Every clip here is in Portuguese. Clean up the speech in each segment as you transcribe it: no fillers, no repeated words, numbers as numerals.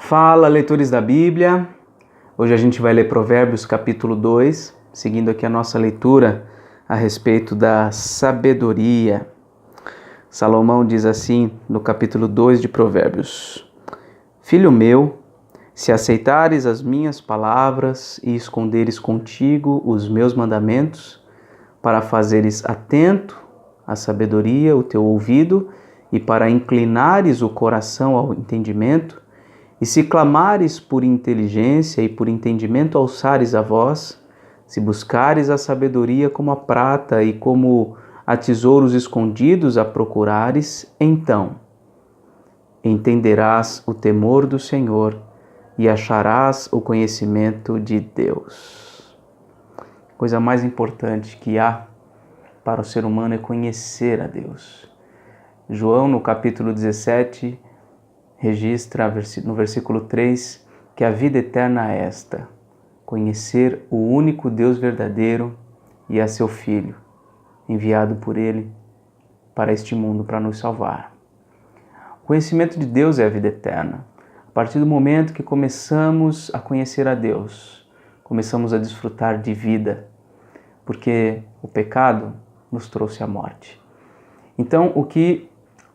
Fala, leitores da Bíblia. Hoje a gente vai ler Provérbios capítulo 2, seguindo aqui a nossa leitura a respeito da sabedoria. Salomão diz assim no capítulo 2 de Provérbios: Filho meu, se aceitares as minhas palavras e esconderes contigo os meus mandamentos, para fazeres atento à sabedoria o teu ouvido e para inclinares o coração ao entendimento, e se clamares por inteligência e por entendimento alçares a voz, se buscares a sabedoria como a prata e como a tesouros escondidos a procurares, então entenderás o temor do Senhor e acharás o conhecimento de Deus. A coisa mais importante que há para o ser humano é conhecer a Deus. João, no capítulo 17, registra no versículo 3 que a vida eterna é esta: conhecer o único Deus verdadeiro e a seu Filho, enviado por Ele para este mundo para nos salvar. O conhecimento de Deus é a vida eterna. A partir do momento que começamos a conhecer a Deus, começamos a desfrutar de vida, porque o pecado nos trouxe a morte. Então, o que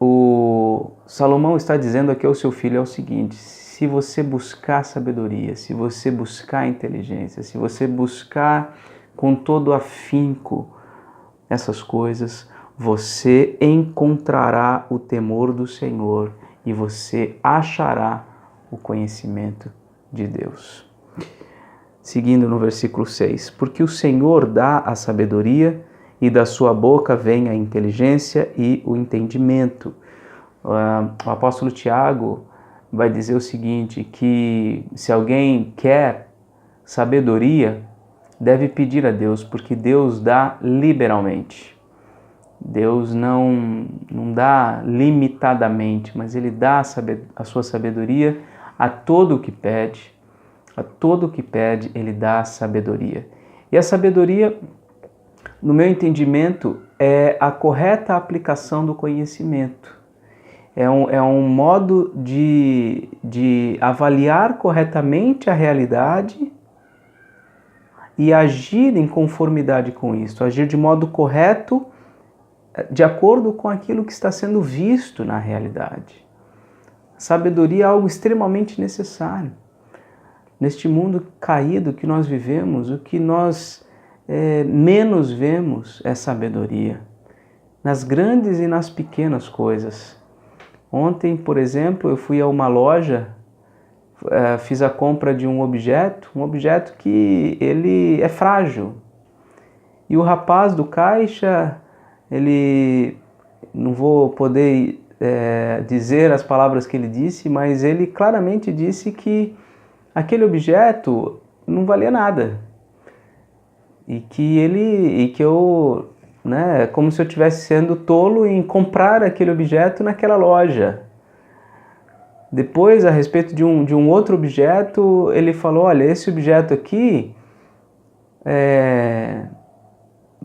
o Salomão está dizendo aqui ao seu filho é o seguinte: se você buscar sabedoria, se você buscar inteligência, se você buscar com todo afinco essas coisas, você encontrará o temor do Senhor e você achará o conhecimento de Deus. Seguindo no versículo 6, porque o Senhor dá a sabedoria e da sua boca vem a inteligência e o entendimento. O apóstolo Tiago vai dizer o seguinte, que se alguém quer sabedoria, deve pedir a Deus, porque Deus dá liberalmente. Deus não dá limitadamente, mas Ele dá a sua sabedoria a todo o que pede. A todo o que pede, Ele dá sabedoria. E a sabedoria, no meu entendimento, é a correta aplicação do conhecimento. É um modo de avaliar corretamente a realidade e agir em conformidade com isso, agir de modo correto, de acordo com aquilo que está sendo visto na realidade. Sabedoria é algo extremamente necessário. Neste mundo caído que nós vivemos, o que nós menos vemos é sabedoria, nas grandes e nas pequenas coisas. Ontem, por exemplo, eu fui a uma loja, fiz a compra de um objeto que ele é frágil. E o rapaz do caixa, ele, não vou poder dizer as palavras que ele disse, mas ele claramente disse que aquele objeto não valia nada. E que eu, como se eu estivesse sendo tolo em comprar aquele objeto naquela loja. Depois, a respeito de um outro objeto, ele falou: olha, esse objeto aqui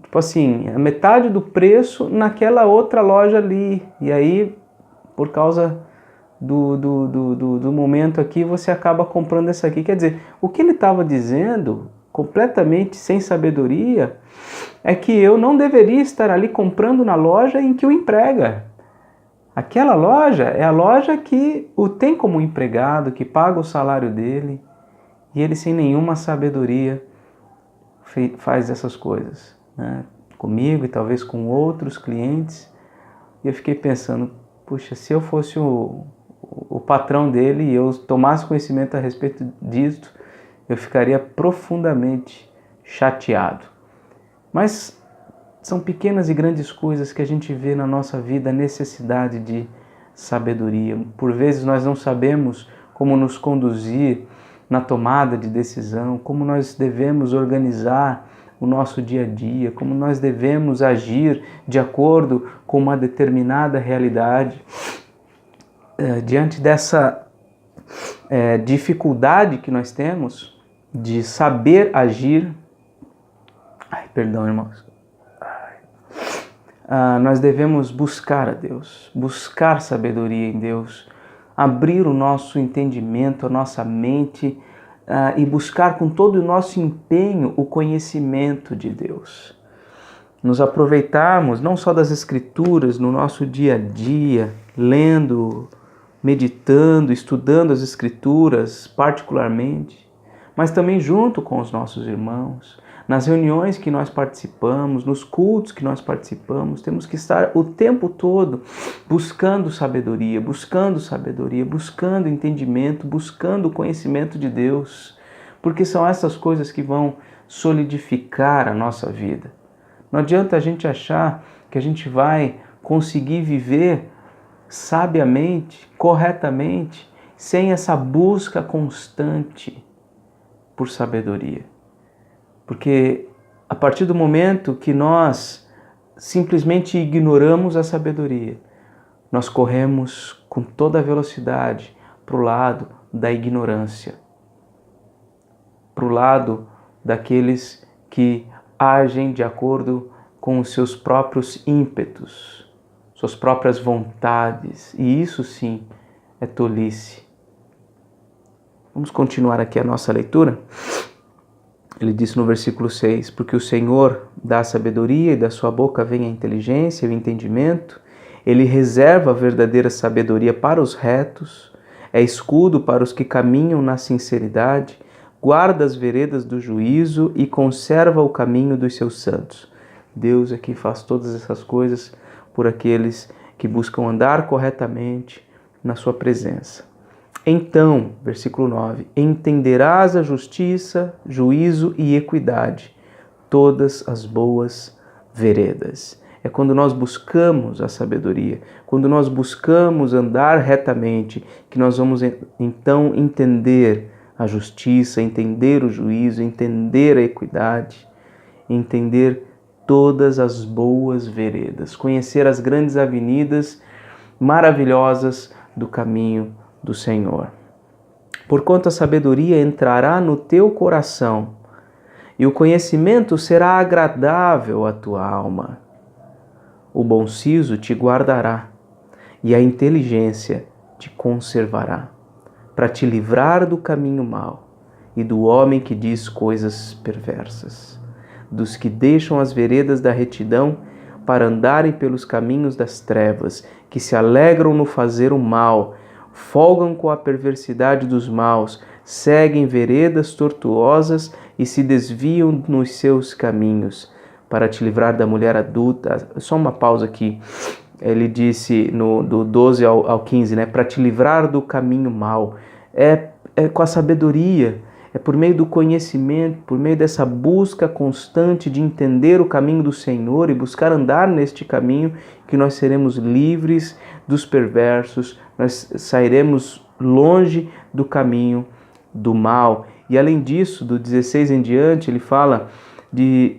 tipo assim, a metade do preço naquela outra loja ali. E aí, por causa do momento aqui, você acaba comprando essa aqui. Quer dizer, o que ele estava dizendo, completamente sem sabedoria, é que eu não deveria estar ali comprando na loja em que o emprega. Aquela loja é a loja que o tem como empregado, que paga o salário dele, e ele sem nenhuma sabedoria faz essas coisas, né? Comigo e talvez com outros clientes. E eu fiquei pensando, puxa, se eu fosse o patrão dele e eu tomasse conhecimento a respeito disso, eu ficaria profundamente chateado. Mas são pequenas e grandes coisas que a gente vê na nossa vida, a necessidade de sabedoria. Por vezes nós não sabemos como nos conduzir na tomada de decisão, como nós devemos organizar o nosso dia a dia, como nós devemos agir de acordo com uma determinada realidade. Diante dessa dificuldade que nós temos de saber agir, perdão, irmãos, nós devemos buscar a Deus, buscar sabedoria em Deus, abrir o nosso entendimento, a nossa mente e buscar com todo o nosso empenho o conhecimento de Deus. Nos aproveitarmos não só das Escrituras no nosso dia a dia, lendo, meditando, estudando as Escrituras particularmente, mas também junto com os nossos irmãos, nas reuniões que nós participamos, nos cultos que nós participamos, temos que estar o tempo todo buscando sabedoria, buscando entendimento, buscando o conhecimento de Deus, porque são essas coisas que vão solidificar a nossa vida. Não adianta a gente achar que a gente vai conseguir viver sabiamente, corretamente, sem essa busca constante por sabedoria. Porque a partir do momento que nós simplesmente ignoramos a sabedoria, nós corremos com toda a velocidade para o lado da ignorância, para o lado daqueles que agem de acordo com os seus próprios ímpetos, suas próprias vontades, e isso sim é tolice. Vamos continuar aqui a nossa leitura? Ele disse no versículo 6, porque o Senhor dá a sabedoria e da sua boca vem a inteligência e o entendimento, ele reserva a verdadeira sabedoria para os retos, é escudo para os que caminham na sinceridade, guarda as veredas do juízo e conserva o caminho dos seus santos. Deus é que faz todas essas coisas por aqueles que buscam andar corretamente na sua presença. Então, versículo 9, entenderás a justiça, juízo e equidade, todas as boas veredas. É quando nós buscamos a sabedoria, quando nós buscamos andar retamente, que nós vamos então entender a justiça, entender o juízo, entender a equidade, entender todas as boas veredas, conhecer as grandes avenidas maravilhosas do caminho do Senhor. Porquanto a sabedoria entrará no teu coração e o conhecimento será agradável à tua alma. O bom siso te guardará e a inteligência te conservará, para te livrar do caminho mau e do homem que diz coisas perversas, dos que deixam as veredas da retidão para andarem pelos caminhos das trevas, que se alegram no fazer o mal, folgam com a perversidade dos maus, seguem veredas tortuosas e se desviam nos seus caminhos, para te livrar da mulher adulta. Só uma pausa aqui. Ele disse do 12 ao 15, né? Para te livrar do caminho mau. É com a sabedoria, é por meio do conhecimento, por meio dessa busca constante de entender o caminho do Senhor e buscar andar neste caminho, que nós seremos livres dos perversos, nós sairemos longe do caminho do mal. E além disso, do 16 em diante, ele fala de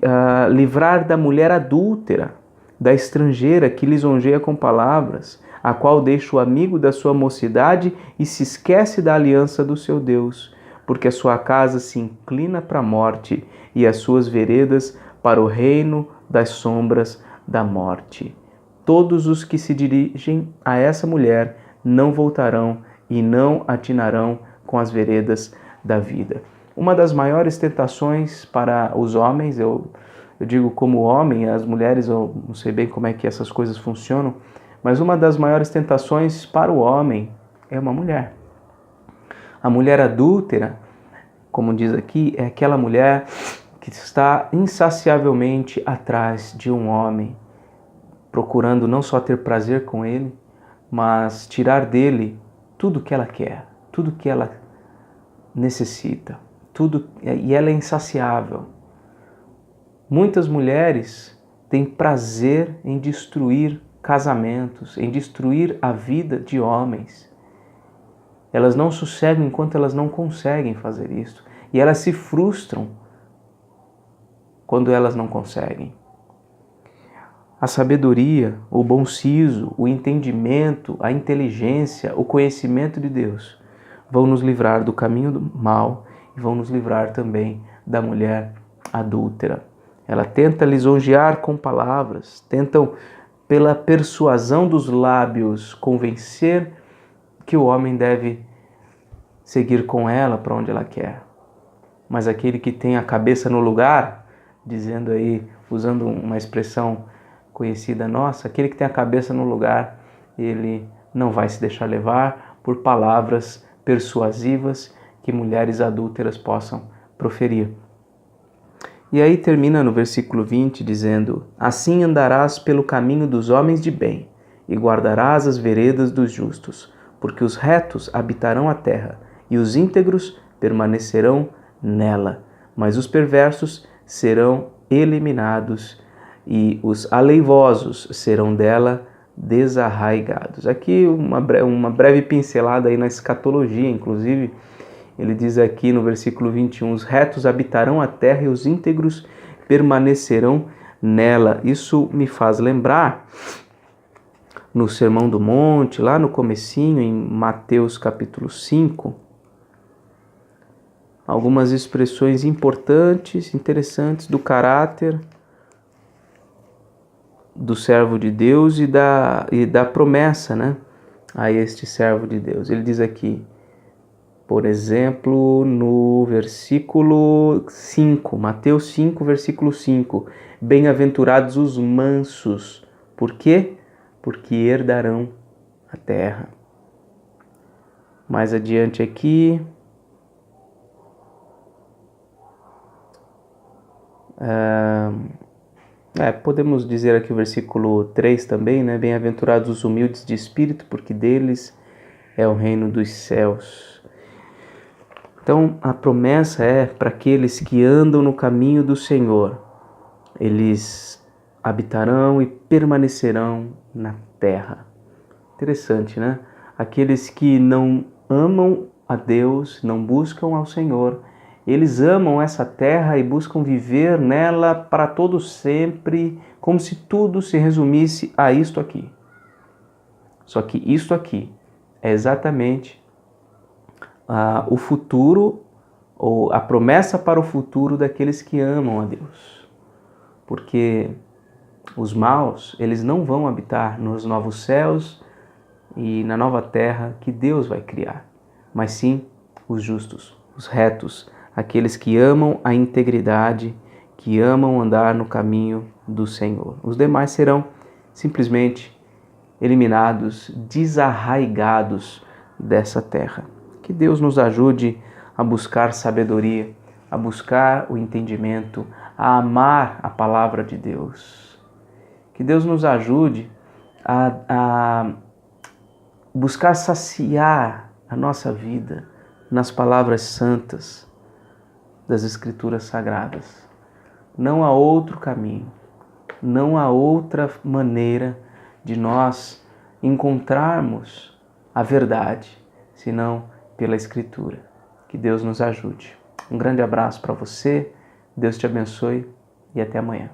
livrar da mulher adúltera, da estrangeira que lisonjeia com palavras, a qual deixa o amigo da sua mocidade e se esquece da aliança do seu Deus, porque a sua casa se inclina para a morte e as suas veredas para o reino das sombras da morte. Todos os que se dirigem a essa mulher não voltarão e não atinarão com as veredas da vida. Uma das maiores tentações para os homens, eu digo como homem, as mulheres, eu não sei bem como é que essas coisas funcionam, mas uma das maiores tentações para o homem é uma mulher. A mulher adúltera, como diz aqui, é aquela mulher que está insaciavelmente atrás de um homem, procurando não só ter prazer com ele, mas tirar dele tudo que ela quer, tudo que ela necessita, e ela é insaciável. Muitas mulheres têm prazer em destruir casamentos, em destruir a vida de homens. Elas não sossegam enquanto elas não conseguem fazer isso. E elas se frustram quando elas não conseguem. A sabedoria, o bom siso, o entendimento, a inteligência, o conhecimento de Deus vão nos livrar do caminho do mal e vão nos livrar também da mulher adúltera. Ela tenta lisonjear com palavras, tentam pela persuasão dos lábios convencer que o homem deve seguir com ela para onde ela quer. Mas aquele que tem a cabeça no lugar, dizendo aí, usando uma expressão conhecida nossa, aquele que tem a cabeça no lugar, ele não vai se deixar levar por palavras persuasivas que mulheres adúlteras possam proferir. E aí termina no versículo 20 dizendo: assim andarás pelo caminho dos homens de bem e guardarás as veredas dos justos, porque os retos habitarão a terra e os íntegros permanecerão nela, mas os perversos serão eliminados e os aleivosos serão dela desarraigados. Aqui uma breve pincelada aí na escatologia, inclusive. Ele diz aqui no versículo 21, os retos habitarão a terra e os íntegros permanecerão nela. Isso me faz lembrar no Sermão do Monte, lá no comecinho, em Mateus capítulo 5, algumas expressões importantes, interessantes do caráter do servo de Deus e da promessa, né, a este servo de Deus. Ele diz aqui, por exemplo, no versículo 5, Mateus 5, versículo 5, bem-aventurados os mansos. Por quê? Porque herdarão a terra. Mais adiante aqui, podemos dizer aqui o versículo 3 também, né? Bem-aventurados os humildes de espírito, porque deles é o reino dos céus. Então, a promessa é para aqueles que andam no caminho do Senhor. Eles habitarão e permanecerão na terra. Interessante, né? Aqueles que não amam a Deus, não buscam ao Senhor, eles amam essa terra e buscam viver nela para todo sempre, como se tudo se resumisse a isto aqui. Só que isto aqui é exatamente o futuro, ou a promessa para o futuro daqueles que amam a Deus. Porque os maus, eles não vão habitar nos novos céus e na nova terra que Deus vai criar, mas sim os justos, os retos, aqueles que amam a integridade, que amam andar no caminho do Senhor. Os demais serão simplesmente eliminados, desarraigados dessa terra. Que Deus nos ajude a buscar sabedoria, a buscar o entendimento, a amar a palavra de Deus. Que Deus nos ajude a buscar saciar a nossa vida nas palavras santas das Escrituras Sagradas. Não há outro caminho, não há outra maneira de nós encontrarmos a verdade, senão pela Escritura. Que Deus nos ajude. Um grande abraço para você, Deus te abençoe e até amanhã.